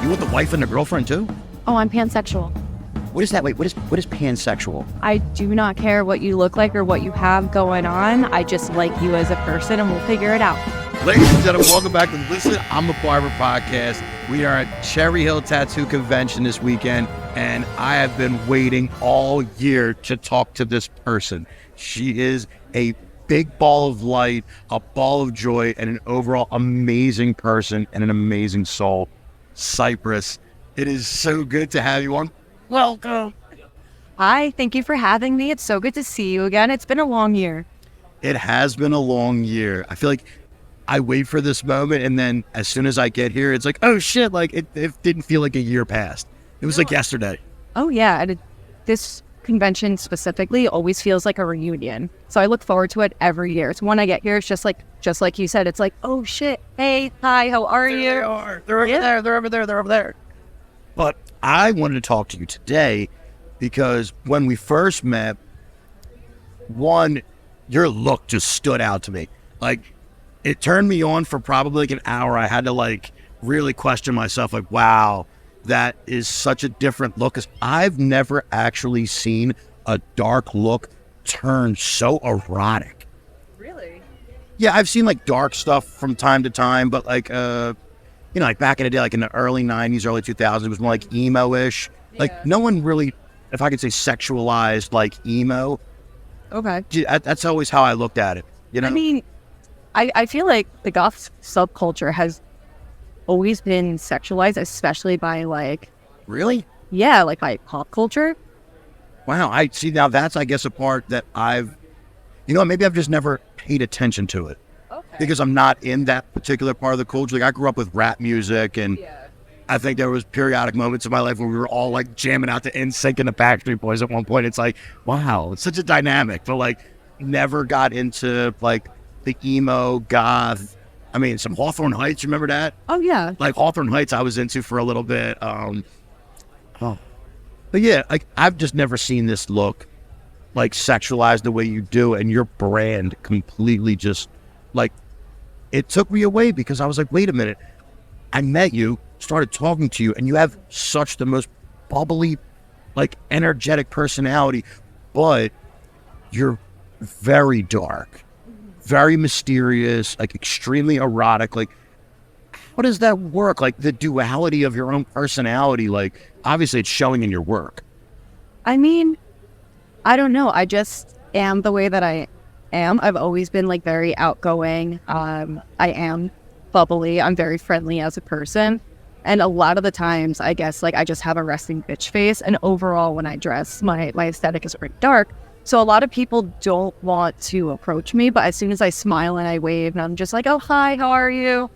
You want the wife and the girlfriend too? Oh, I'm pansexual. What is that? Wait, what is pansexual? I do not care what you look like or what you have going on. I just like you as a person, and we'll figure it out. Ladies and gentlemen, welcome back to Listen, I'm the Barber podcast. We are at Cherry Hill Tattoo Convention this weekend, and I have been waiting all year to talk to this person. She is a big ball of light, a ball of joy, and an overall amazing person and an amazing soul. Cyprus, it is so good to have you on. Welcome. Hi, thank you for having me. It's so good to see you again. It's been a long year. It has been a long year. I feel like I wait for this moment, and then as soon as I get here, it's like, oh shit, like it didn't feel like a year passed. It was like yesterday. Oh yeah, and this convention specifically always feels like a reunion. So I look forward to it every year. So when I get here, it's just like you said, it's like, oh shit, hey, hi, how are you? They are. They're over there. They're over there. They're over there. But I wanted to talk to you today because when we first met, one, your look just stood out to me. Like, it turned me on for probably like an hour. I had to like really question myself, like, wow, that is such a different look. Because I've never actually seen a dark look turn so erotic. Really? Yeah, I've seen like dark stuff from time to time, but like, you know, like back in the day, like in the early 90s, early 2000s, it was more like emo-ish. Yeah. Like no one really, if I could say sexualized like emo. Okay. That's always how I looked at it. You know? I mean, I feel like the goth subculture has always been sexualized, especially by like... Really? Yeah, like by pop culture. Wow, I see. Now that's, I guess, a part that maybe I've just never paid attention to it. Okay. Because I'm not in that particular part of the culture. Like I grew up with rap music, and I think there was periodic moments in my life where we were all like jamming out to NSYNC and the Backstreet Boys at one point. It's like, wow, it's such a dynamic, but like never got into like the emo goth. I mean, some Hawthorne Heights, remember that? Oh yeah. Like Hawthorne Heights I was into for a little bit. But yeah, like I've just never seen this look like sexualized the way you do, and your brand completely just like, it took me away because I was like, wait a minute. I met you, started talking to you, and you have such the most bubbly, like energetic personality, but you're very dark, very mysterious, like extremely erotic. Like, how does that work? Like the duality of your own personality, like obviously it's showing in your work. I mean, I don't know. I just am the way that I am. I've always been like very outgoing. I am bubbly. I'm very friendly as a person. And a lot of the times, I guess, like I just have a resting bitch face. And overall, when I dress, my aesthetic is very dark. So a lot of people don't want to approach me. But as soon as I smile and I wave and I'm just like, oh, hi, how are you?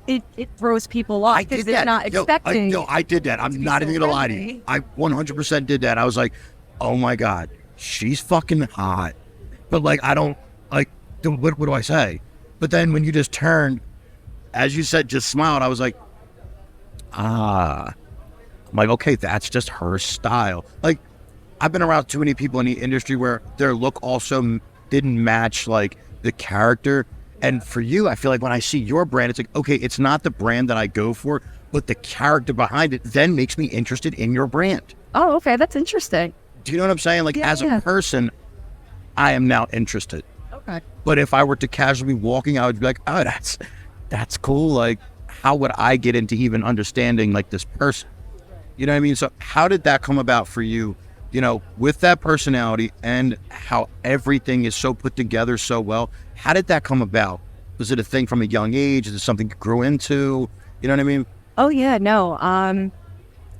It throws people off because they're not expecting. I did that. I'm not even going to lie to you. I 100% did that. I was like, oh my God, she's fucking hot. But like, I don't, like, what do I say? But then when you just turned, as you said, just smiled, I was like, I'm like, okay, that's just her style. Like, I've been around too many people in the industry where their look also didn't match like the character. And for you, I feel like when I see your brand, it's like, okay, it's not the brand that I go for, but the character behind it then makes me interested in your brand. Oh, okay, that's interesting. Do you know what I'm saying? Like, as a person, I am now interested. Okay. But if I were to casually be walking, I would be like, oh, that's cool. Like, how would I get into even understanding like this person? You know what I mean? So how did that come about for you, you know, with that personality and how everything is so put together so well? How did that come about? Was it a thing from a young age? Is it something you grew into? You know what I mean? Oh, yeah, no.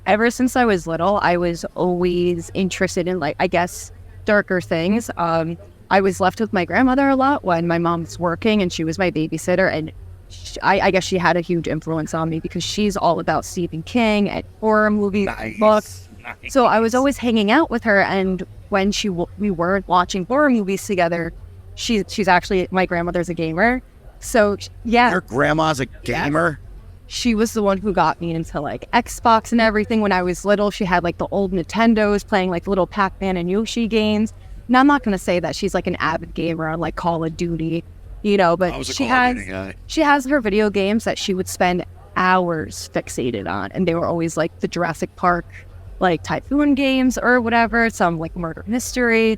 Ever since I was little, I was always interested in, like, I guess, darker things. I was left with my grandmother a lot when my mom was working, and she was my babysitter. And I guess she had a huge influence on me because she's all about Stephen King and horror movies, books. Nice. So I was always hanging out with her. And when we were watching horror movies together, she's actually, my grandmother's a gamer. So, yeah. Your grandma's a gamer? Yeah. She was the one who got me into like Xbox and everything when I was little. She had like the old Nintendos playing like little Pac-Man and Yoshi games. Now, I'm not going to say that she's like an avid gamer on like Call of Duty, you know, but she has her video games that she would spend hours fixated on. And they were always like the Jurassic Park, like Typhoon games or whatever, some like murder mystery.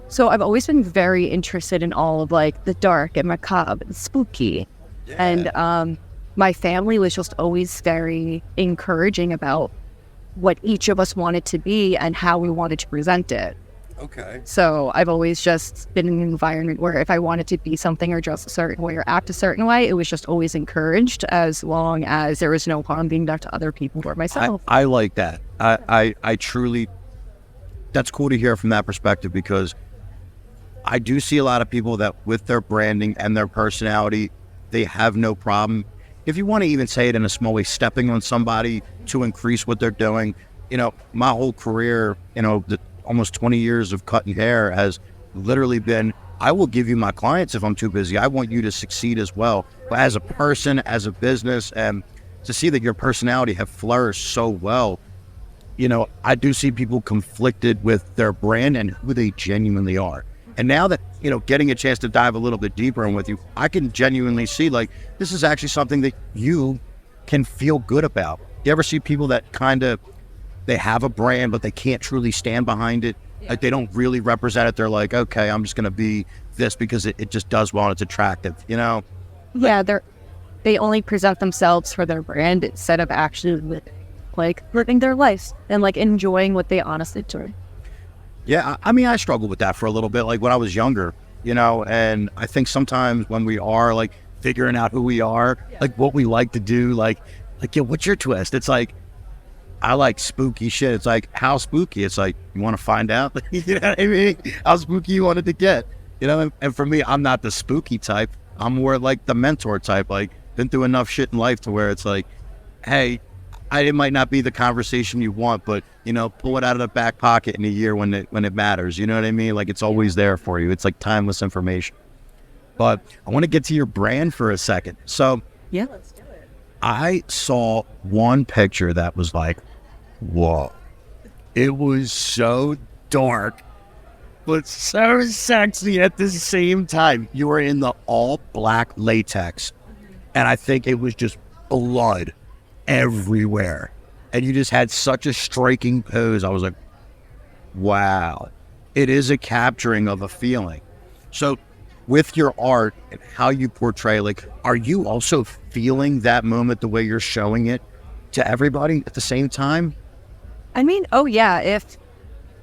So I've always been very interested in all of like the dark and macabre and spooky. Yeah. And my family was just always very encouraging about what each of us wanted to be and how we wanted to present it. Okay. So I've always just been in an environment where if I wanted to be something or dress a certain way or act a certain way, it was just always encouraged, as long as there was no harm being done to other people or myself. I like that. I truly, that's cool to hear from that perspective, because I do see a lot of people that with their branding and their personality, they have no problem. If you want to even say it in a small way, stepping on somebody to increase what they're doing. You know, my whole career, almost 20 years of cutting hair has literally been, I will give you my clients if I'm too busy. I want you to succeed as well. But as a person, as a business, and to see that your personality have flourished so well, I do see people conflicted with their brand and who they genuinely are. And now that, getting a chance to dive a little bit deeper in with you, I can genuinely see like, this is actually something that you can feel good about. You ever see people that they have a brand, but they can't truly stand behind it? Yeah. Like they don't really represent it. They're like, okay, I'm just going to be this because it just does well and it's attractive, Yeah, they only present themselves for their brand instead of actually living their life and like enjoying what they honestly do. Yeah, I mean, I struggled with that for a little bit, like when I was younger, and I think sometimes when we are like figuring out who we are, like what we like to do, like, yeah, what's your twist? It's like, I like spooky shit. It's like, how spooky? It's like, you want to find out? You know what I mean? How spooky you want it to get? And for me, I'm not the spooky type. I'm more like the mentor type, like been through enough shit in life to where it's like, hey, it might not be the conversation you want, but pull it out of the back pocket in a year when it matters. You know what I mean? Like it's always there for you. It's like timeless information. But I want to get to your brand for a second. So yeah, let's do it. I saw one picture that was like, whoa. It was so dark, but so sexy at the same time. You were in the all black latex, and I think it was just blood everywhere. And you just had such a striking pose. I was like, wow, it is a capturing of a feeling. So with your art and how you portray, like, are you also feeling that moment the way you're showing it to everybody at the same time? I mean, oh yeah, if,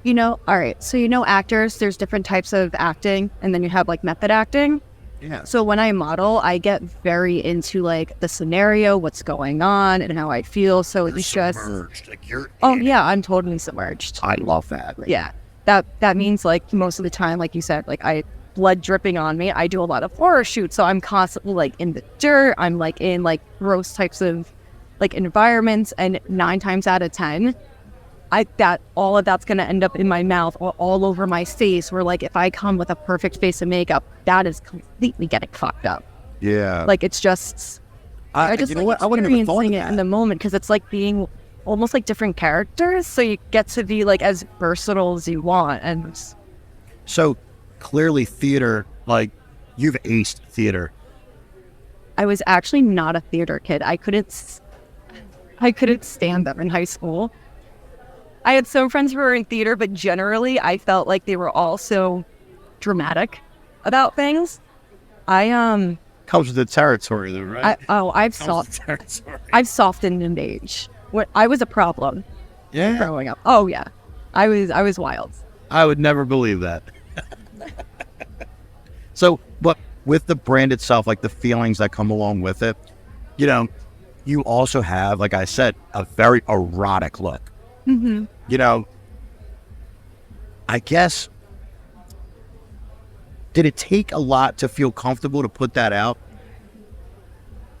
all right, so actors, there's different types of acting, and then you have like method acting. Yeah. So when I model, I get very into like the scenario, what's going on, and how I feel. So You're it's submerged. just, like you're yeah, I'm totally submerged. I love that. Yeah, that means like most of the time, like you said, like blood dripping on me. I do a lot of horror shoots, so I'm constantly like in the dirt. I'm like in like gross types of like environments, and 9 times out of 10. All of that's going to end up in my mouth or all over my face, where like if I come with a perfect face of makeup, that is completely getting fucked up. Yeah. Like it's just, I just like experiencing it in the moment, because it's like being almost like different characters. So you get to be like as versatile as you want. And so clearly theater, like you've aced theater. I was actually not a theater kid. I couldn't stand them in high school. I had some friends who were in theater, but generally I felt like they were all so dramatic about things. Comes with the territory, though, right? I've softened in age. I was a problem. Yeah. Growing up. Oh yeah, I was wild. I would never believe that. So, but with the brand itself, like the feelings that come along with it, you also have, like I said, a very erotic look. Mm-hmm. I guess, did it take a lot to feel comfortable to put that out?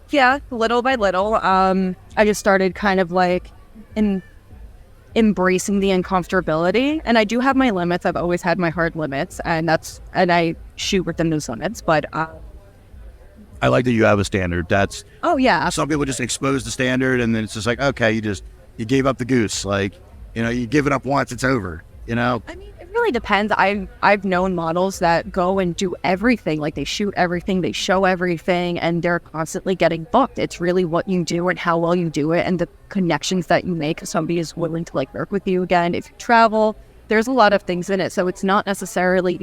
Yeah, little by little. I just started kind of like embracing the uncomfortability, and I do have my limits. I've always had my hard limits, and I shoot within those limits. But I like that you have a standard. That's some people just expose the standard, and then it's just like, okay, you gave up the goose. Like, you give it up once, it's over. I mean, it really depends. I've known models that go and do everything, like they shoot everything, they show everything, and they're constantly getting booked. It's really what you do and how well you do it and the connections that you make. If somebody is willing to like work with you again, if you travel, there's a lot of things in it. So it's not necessarily,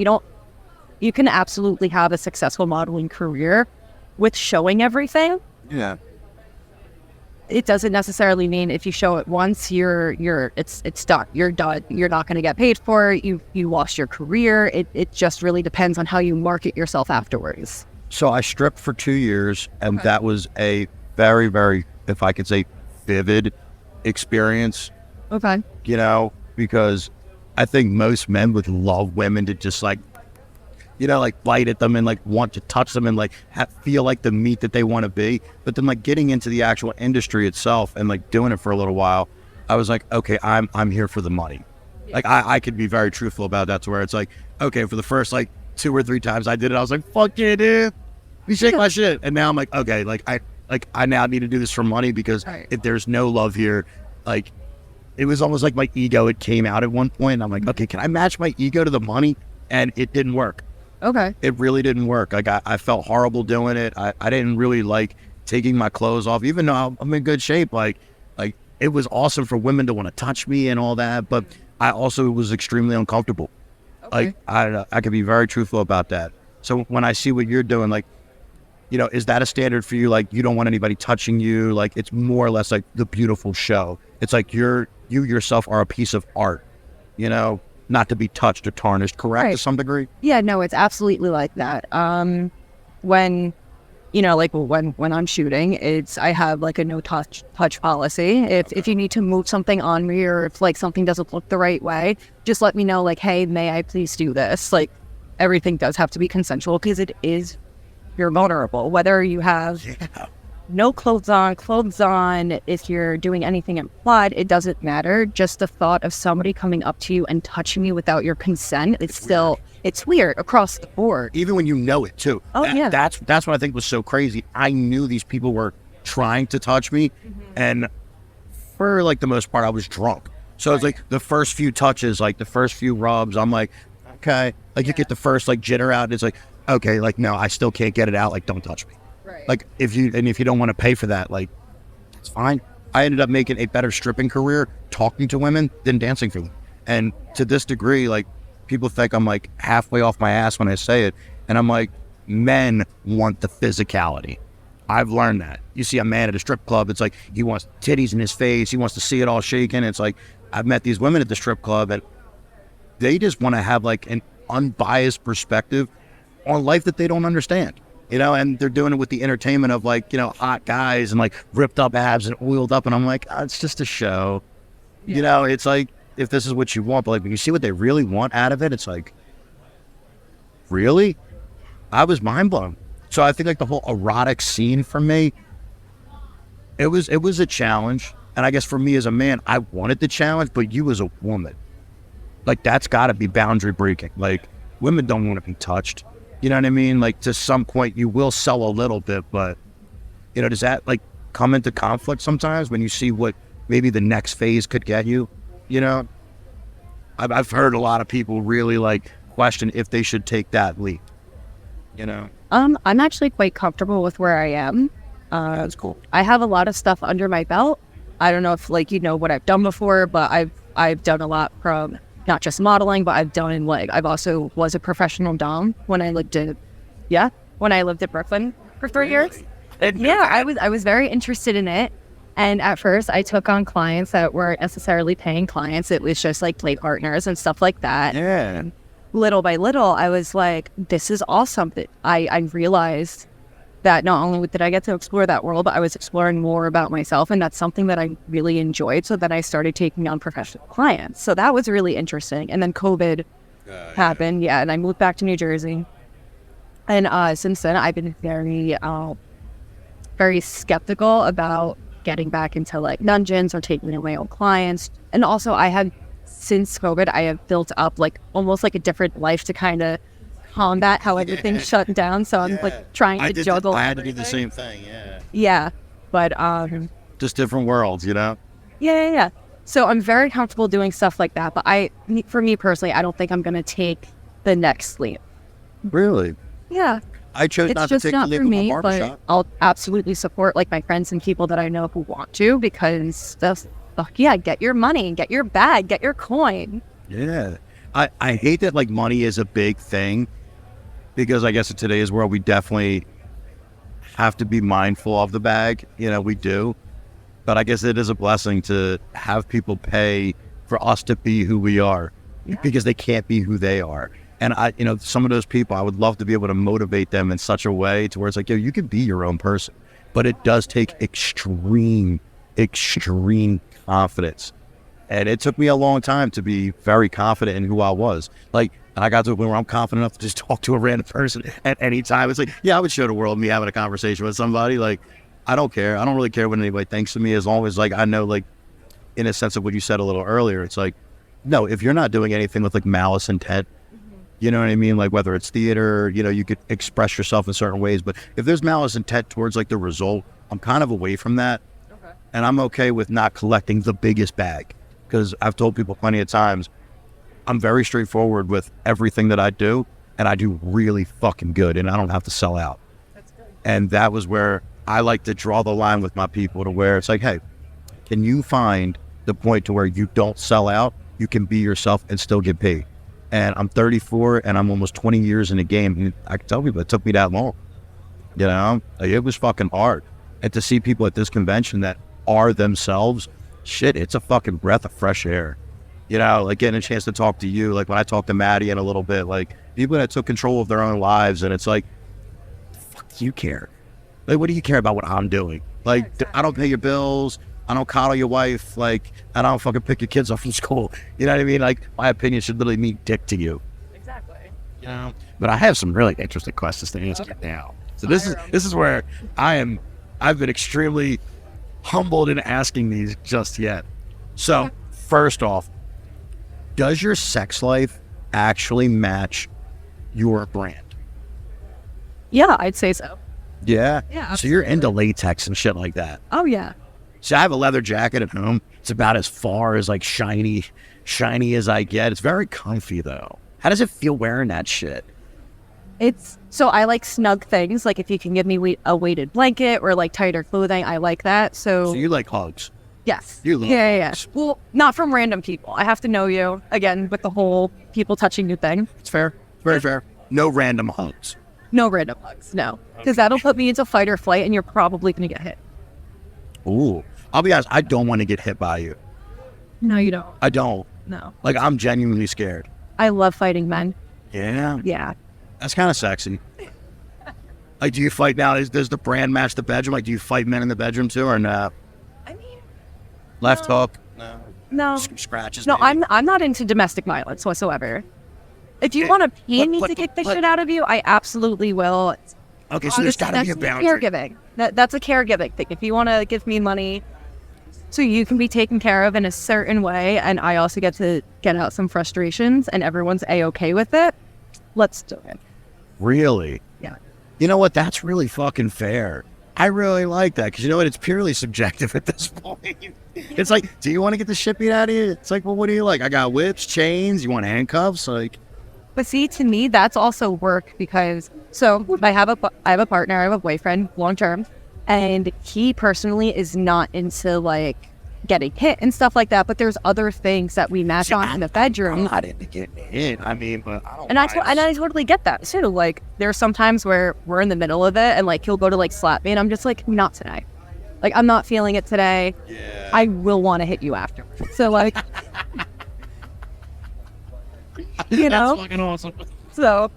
you can absolutely have a successful modeling career with showing everything. Yeah. It doesn't necessarily mean if you show it once, it's done. You're done. You're not going to get paid for it. You lost your career. It just really depends on how you market yourself afterwards. So I stripped for 2 years, and that was a very, very, if I could say, vivid experience. Okay. Because I think most men would love women to just like bite at them and like want to touch them and like feel like the meat that they want to be. But then like getting into the actual industry itself and like doing it for a little while, I was like, okay, I'm here for the money. Like I could be very truthful about that, to where it's like, okay, for the first like 2 or 3 times I did it, I was like, fuck yeah, dude, you shake my shit. And now I'm like, okay, I now need to do this for money, because if there's no love here, like it was almost like my ego, it came out at one point, and I'm like, okay, can I match my ego to the money? And it didn't work. Okay. It really didn't work. Like I felt horrible doing it. I didn't really like taking my clothes off, even though I'm in good shape. Like it was awesome for women to want to touch me and all that, but I also was extremely uncomfortable. Okay. Like I could be very truthful about that. So when I see what you're doing, like, is that a standard for you? Like you don't want anybody touching you. Like it's more or less like the beautiful show. It's like you yourself are a piece of art, not to be touched or tarnished, correct, to some degree? Yeah, no, it's absolutely like that. When I'm shooting, I have like a no touch policy. If you need to move something on me, or if like something doesn't look the right way, just let me know, like, hey, may I please do this? Like everything does have to be consensual, because you're vulnerable, whether you have no clothes on, if you're doing anything implied, it doesn't matter. Just the thought of somebody coming up to you and touching you without your consent, it's weird across the board. Even when you know it too. Oh, yeah. That's what I think was so crazy. I knew these people were trying to touch me, and for like the most part, I was drunk. So it's like the first few touches, like the first few rubs, I'm like, okay. Like you get the first like jitter out, and it's like, okay, like no, I still can't get it out. Like don't touch me. Right. Like if you don't want to pay for that, like it's fine. I ended up making a better stripping career talking to women than dancing for them. And to this degree, like people think I'm like halfway off my ass when I say it. And I'm like, men want the physicality. I've learned that. You see a man at a strip club, it's like he wants titties in his face. He wants to see it all shaking. It's like I've met these women at the strip club, and they just want to have like an unbiased perspective on life that they don't understand. And they're doing it with the entertainment of like, hot guys and like ripped up abs and oiled up. And I'm like, oh, it's just a show. Yeah. It's like, if this is what you want, but like when you see what they really want out of it, it's like, really? I was mind blown. So I think like the whole erotic scene for me, it was a challenge. And I guess for me as a man, I wanted the challenge, but you as a woman, like that's gotta be boundary breaking. Like women don't want to be touched. You know what I mean? Like to some point you will sell a little bit, but does that like come into conflict sometimes when you see what maybe the next phase could get you? I've heard a lot of people really like question if they should take that leap. I'm actually quite comfortable with where I am. That's cool. I have a lot of stuff under my belt. I don't know if like what I've done before, but I've done a lot from not just modeling, but I've also was a professional dom when I lived at Brooklyn for 3 years. Yeah, I was very interested in it. And at first I took on clients that weren't necessarily paying clients. It was just like play partners and stuff like that. Yeah. Little by little, I was like, this is awesome. I realized that not only did I get to explore that world, but I was exploring more about myself. And that's something that I really enjoyed. So then I started taking on professional clients. So that was really interesting. And then COVID happened. Yeah. And I moved back to New Jersey. And since then, I've been very, very skeptical about getting back into like dungeons or taking away old clients. And also since COVID, I have built up like almost like a different life to kind of combat how everything's shut down. So I'm like trying to juggle. I had to do the same thing. Yeah. But just different worlds, Yeah. So I'm very comfortable doing stuff like that. But for me personally, I don't think I'm going to take the next leap. Really? Yeah. I chose It's not to just take not the leap for with my me, barbershop. but I'll absolutely support like my friends and people that I know who want to, because fuck yeah, get your money, get your bag, get your coin. Yeah. I hate that like money is a big thing, because I guess in today's world we definitely have to be mindful of the bag. You know, we do. But I guess it is a blessing to have people pay for us to be who we are, because they can't be who they are. And some of those people, I would love to be able to motivate them in such a way to where it's like, yo, you can be your own person. But it does take extreme confidence. And it took me a long time to be very confident in who I was. Like, I got to a point where I'm confident enough to just talk to a random person at any time. It's like, yeah, I would show the world me having a conversation with somebody. Like, I don't care. I don't really care what anybody thinks of me, as long as, like, I know, like, in a sense of what you said a little earlier, it's like, no, if you're not doing anything with, like, malice intent, you know what I mean? Like, whether it's theater, you could express yourself in certain ways. But if there's malice intent towards, like, the result, I'm kind of away from that. Okay. And I'm okay with not collecting the biggest bag. Because I've told people plenty of times, I'm very straightforward with everything that I do, and I do really fucking good, and I don't have to sell out. That's good. And that was where I like to draw the line with my people, to where it's like, hey, can you find the point to where you don't sell out, you can be yourself and still get paid? And I'm 34 and I'm almost 20 years in the game. And I can tell people it took me that long. Like, it was fucking hard. And to see people at this convention that are themselves, shit, it's a fucking breath of fresh air. Like getting a chance to talk to you, like when I talked to Maddie in a little bit, like people that took control of their own lives, and it's like, fuck, do you care? Like, what do you care about what I'm doing? Like, yeah, exactly. I don't pay your bills. I don't coddle your wife. Like, I don't fucking pick your kids up from school. You know what I mean? Like, my opinion should literally mean dick to you. Exactly. But I have some really interesting questions to answer now. So this is where I've been extremely humbled in asking these just yet. So first off, does your sex life actually match your brand? Yeah, I'd say so. Yeah? Yeah, absolutely. So you're into latex and shit like that? Oh, yeah. So I have a leather jacket at home. It's about as far as like shiny as I get. It's very comfy though. How does it feel wearing that shit? So I like snug things. Like if you can give me a weighted blanket or like tighter clothing, I like that. So you like hugs? Yes. You love hugs. Well, not from random people. I have to know you, again, with the whole people touching you thing. It's fair. Very fair. No random hugs. No random hugs, no. Because that'll put me into fight or flight and you're probably going to get hit. Ooh. I'll be honest, I don't want to get hit by you. No, you don't. I don't. No. Like, I'm genuinely scared. I love fighting men. Yeah? Yeah. That's kind of sexy. Like, do you fight now? Does the brand match the bedroom? Like, do you fight men in the bedroom too, or no? I mean... Left hook? No. Scratches? No, maybe? I'm not into domestic violence whatsoever. If you want to pay me to kick the shit out of you, I absolutely will. Okay, so there's got to be a boundary. Caregiving. That's a caregiving thing. If you want to give me money so you can be taken care of in a certain way, and I also get to get out some frustrations, and everyone's A-okay with it, let's do it. Really? Yeah. You know what? That's really fucking fair. I really like that, because you know what? It's purely subjective at this point. It's like, do you want to get the shit beat out of you? It's like, well, what do you like? I got whips, chains. You want handcuffs? Like... But see, to me, that's also work, because I have a partner, I have a boyfriend, long term, and he personally is not into like getting hit and stuff like that. But there's other things that we match on in the bedroom. I'm not into getting hit. I mean, but I don't. And I totally get that too. Like, there's sometimes where we're in the middle of it, and like he'll go to like slap me, and I'm just like, not today. Like, I'm not feeling it today. Yeah. I will want to hit you after. So like. You know? That's fucking awesome. So,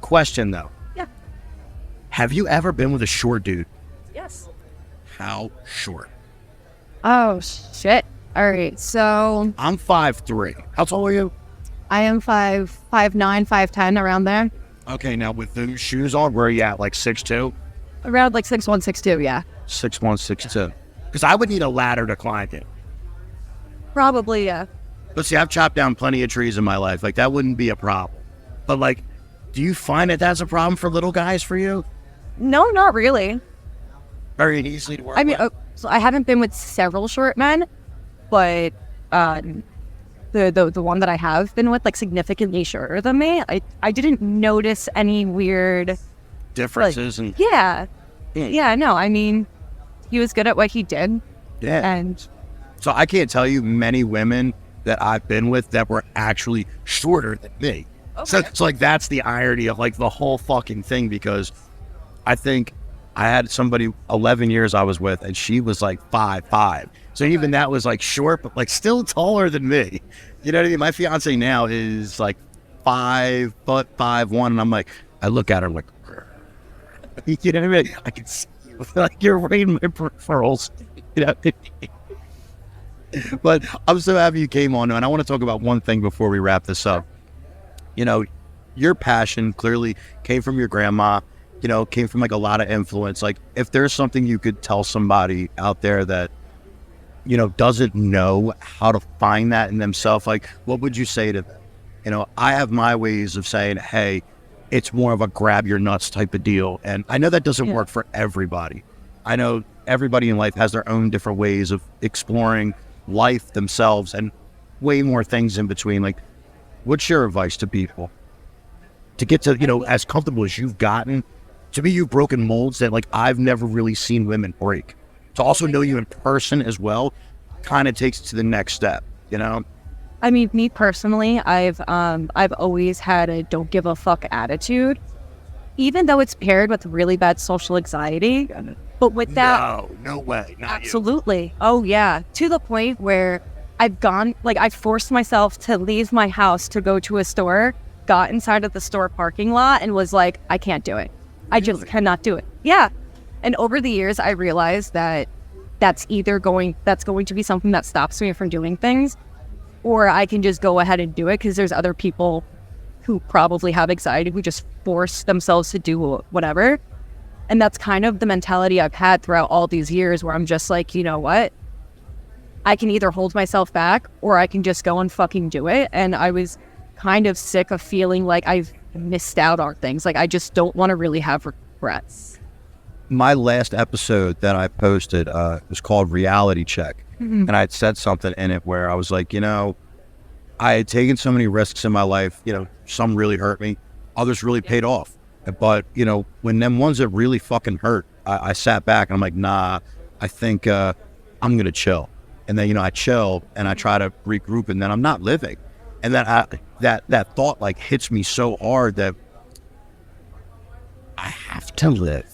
question though. Yeah. Have you ever been with a short dude? Yes. How short? Oh, shit. All right. So. I'm 5'3". How tall are you? I am 5'9", 5'10", around there. Okay, now with those shoes on, where are you at? Like 6'2"? Around like 6'1", 6'2", yeah. 6'1", 6'2". Because I would need a ladder to climb it. Probably, yeah. But see, I've chopped down plenty of trees in my life. Like, that wouldn't be a problem. But, like, do you find that that's a problem for little guys for you? No, not really. Very easily to work I mean, with? so I haven't been with several short men, but the one that I have been with, like, significantly shorter than me, I didn't notice any weird differences. Like, yeah, no, I mean, he was good at what he did. Yeah. And so I can't tell you many women that I've been with that were actually shorter than me. Okay. So it's like, that's the irony of like the whole fucking thing, because I think I had somebody 11 years I was with, and she was like 5'5". So even that was like short, but like still taller than me. You know what I mean? My fiance now is like 5'1", and I'm like, I look at her like, you know what I mean? I can see you, like you're right in my peripherals. You know? But I'm so happy you came on, and I want to talk about one thing before we wrap this up. You know, your passion clearly came from your grandma, you know, came from like a lot of influence. Like, if there's something you could tell somebody out there that, you know, doesn't know how to find that in themselves, like, what would you say to them? You know, I have my ways of saying, hey, it's more of a grab your nuts type of deal. And I know that doesn't work for everybody. I know everybody in life has their own different ways of exploring life themselves, and way more things in between. Like, what's your advice to people to get to, you know, as comfortable as you've gotten? To me, you've broken molds that like I've never really seen women break. To also know you in person as well kind of takes it to the next step, you know? I mean, me personally, I've always had a don't give a fuck attitude, even though it's paired with really bad social anxiety. But with that, no way, not absolutely. You. Oh yeah, to the point where I forced myself to leave my house to go to a store, got inside of the store parking lot, and was like, I can't do it. I just cannot do it. Yeah. And over the years, I realized that that's going to be something that stops me from doing things, or I can just go ahead and do it, because there's other people who probably have anxiety who just force themselves to do whatever. And that's kind of the mentality I've had throughout all these years, where I'm just like, you know what? I can either hold myself back, or I can just go and fucking do it. And I was kind of sick of feeling like I've missed out on things. Like, I just don't want to really have regrets. My last episode that I posted was called Reality Check. Mm-hmm. And I had said something in it where I was like, you know, I had taken so many risks in my life. You know, some really hurt me, others really paid off. But, you know, when them ones that really fucking hurt, I sat back and I'm like, nah, I think I'm going to chill. And then, you know, I chill and I try to regroup, and then I'm not living. And then that thought like hits me so hard that I have to live.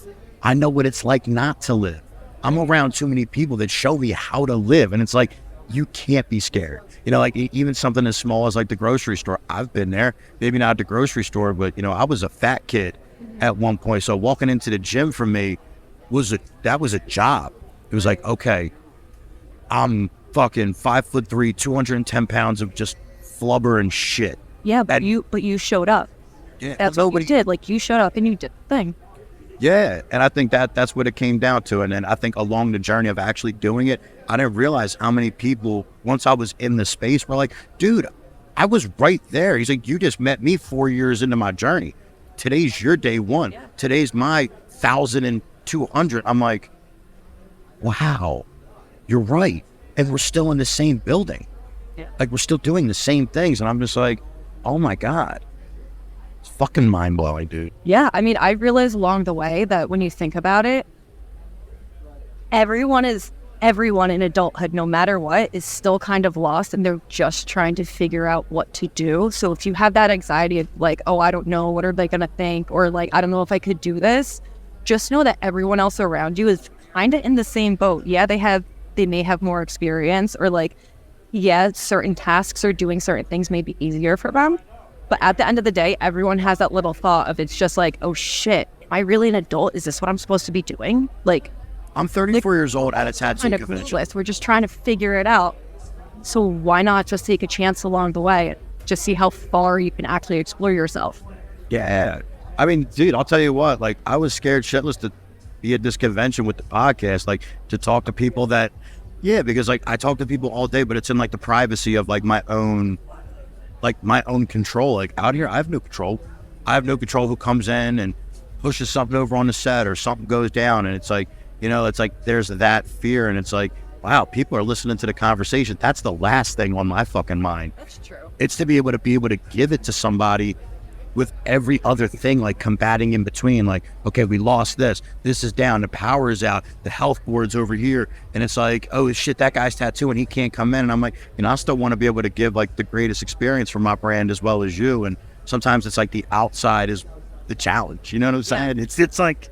I know what it's like not to live. I'm around too many people that show me how to live. And it's like, you can't be scared. You know, like even something as small as like the grocery store. I've been there, maybe not at the grocery store, but you know, I was a fat kid at one point. So walking into the gym for me was a job. It was like, okay, I'm fucking 5'3", 210 pounds of just flubber and shit. Yeah, but you showed up. Yeah, that's what you did. Like, you showed up and you did the thing. Yeah, and I think that's what it came down to. And then I think along the journey of actually doing it, I didn't realize how many people, once I was in the space, were like, dude, I was right there. He's like, you just met me 4 years into my journey. Today's your day one. Yeah. Today's my 1,200. I'm like, wow, you're right. And we're still in the same building. Yeah. Like, we're still doing the same things. And I'm just like, oh my God. It's fucking mind-blowing, dude. Yeah, I mean, I realized along the way that when you think about it, everyone in adulthood, no matter what, is still kind of lost, and they're just trying to figure out what to do. So if you have that anxiety of like, oh, I don't know, what are they going to think? Or like, I don't know if I could do this. Just know that everyone else around you is kind of in the same boat. Yeah, they may have more experience, or like, yeah, certain tasks or doing certain things may be easier for them. But at the end of the day, everyone has that little thought of, it's just like, oh shit, am I really an adult? Is this what I'm supposed to be doing? Like, I'm 34 years old at a tattoo convention. We're just trying to figure it out. So why not just take a chance along the way? Just see how far you can actually explore yourself. Yeah. I mean, dude, I'll tell you what, like, I was scared shitless to be at this convention with the podcast, like, to talk to people that, yeah, because like I talk to people all day, but it's in like the privacy of like my own control. Like out here, I have no control. I have no control who comes in and pushes something over on the set, or something goes down. And it's like, you know, it's like there's that fear, and it's like wow, people are listening to the conversation. That's the last thing on my fucking mind. That's true. It's to be able to give it to somebody with every other thing, like combating in between, like, okay, we lost this is down, the power is out, the health board's over here, and it's like, oh shit, that guy's tattooing, he can't come in. And I'm like, I still want to be able to give like the greatest experience for my brand as well as you. And sometimes it's like the outside is the challenge, you know what I'm saying? It's like,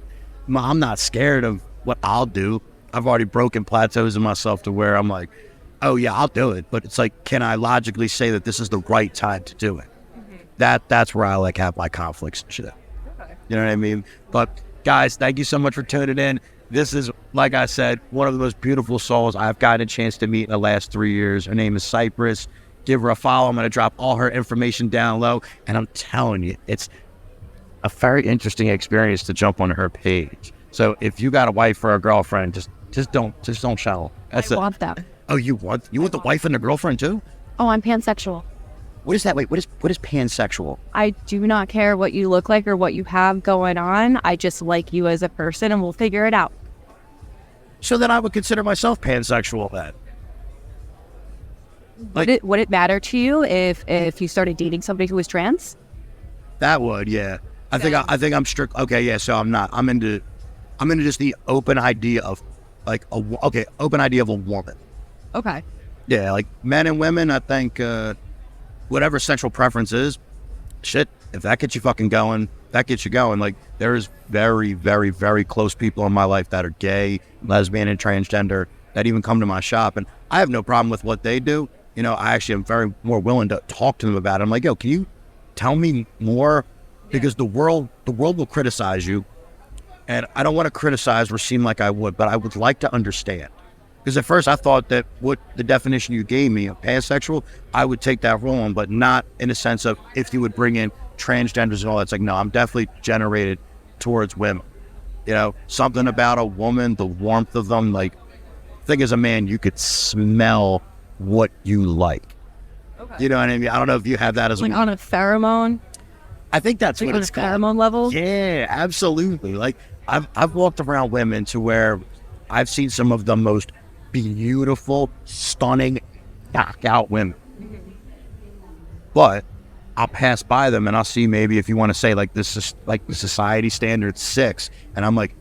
I'm not scared of what I'll do. I've already broken plateaus in myself to where I'm like, oh yeah, I'll do it, but it's like, can I logically say that this is the right time to do it? That's where I like have my conflicts and shit. Okay. You know what I mean? But guys, thank you so much for tuning in. This is, like I said, one of the most beautiful souls I've gotten a chance to meet in the last 3 years. Her name is Cypress. Give her a follow. I'm going to drop all her information down low. And I'm telling you, it's a very interesting experience to jump on her page. So if you got a wife or a girlfriend, just don't shallow. That's I want that. Oh, you want the wife and the girlfriend too? Oh, I'm pansexual. What is that? Wait, what is pansexual? I do not care what you look like or what you have going on. I just like you as a person, and we'll figure it out. So then I would consider myself pansexual then. Like, Would it matter to you if you started dating somebody who was trans? that would, yeah. I think I'm strict. Okay, yeah. So I'm not. I'm into just the open idea of like open idea of a woman. Okay. Yeah, like men and women. I think whatever sexual preference is, shit. If that gets you fucking going, that gets you going. Like there's very, very, very close people in my life that are gay, lesbian, and transgender that even come to my shop, and I have no problem with what they do. You know, I actually am very more willing to talk to them about it. I'm like, yo, can you tell me more? Because the world will criticize you, and I don't want to criticize or seem like I would, but I would like to understand. Because at first I thought that what the definition you gave me of pansexual, I would take that role on, but not in a sense of if you would bring in transgenders and all that. It's like, no, I'm definitely generated towards women. You know, something about a woman, the warmth of them. Like, I think as a man, you could smell what you like. Okay. You know what I mean? I don't know if you have that as like on a pheromone. I think that's like what on it's a called. pheromone level. Yeah, absolutely. Like I've walked around women to where I've seen some of the most beautiful, stunning, knockout women. But I'll pass by them and I'll see maybe if you want to say like this is like the society standard 6, and I'm like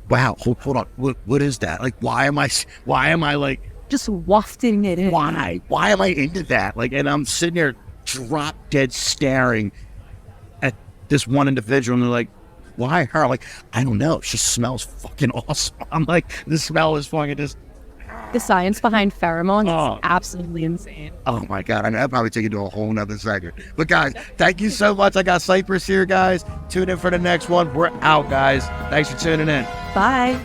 wow, hold on, what is that? Like why am I like just wafting it in? Why am I into that? Like, and I'm sitting here drop dead staring at this one individual, and they're like, why her? I'm like, I don't know, she smells fucking awesome. I'm like, the smell is fucking just the science behind pheromones is absolutely insane. Oh my god, I mean, I'll probably take it to a whole nother segment. But guys, thank you so much. I got Cypress here, guys. Tune in for the next one. We're out, guys. Thanks for tuning in. Bye.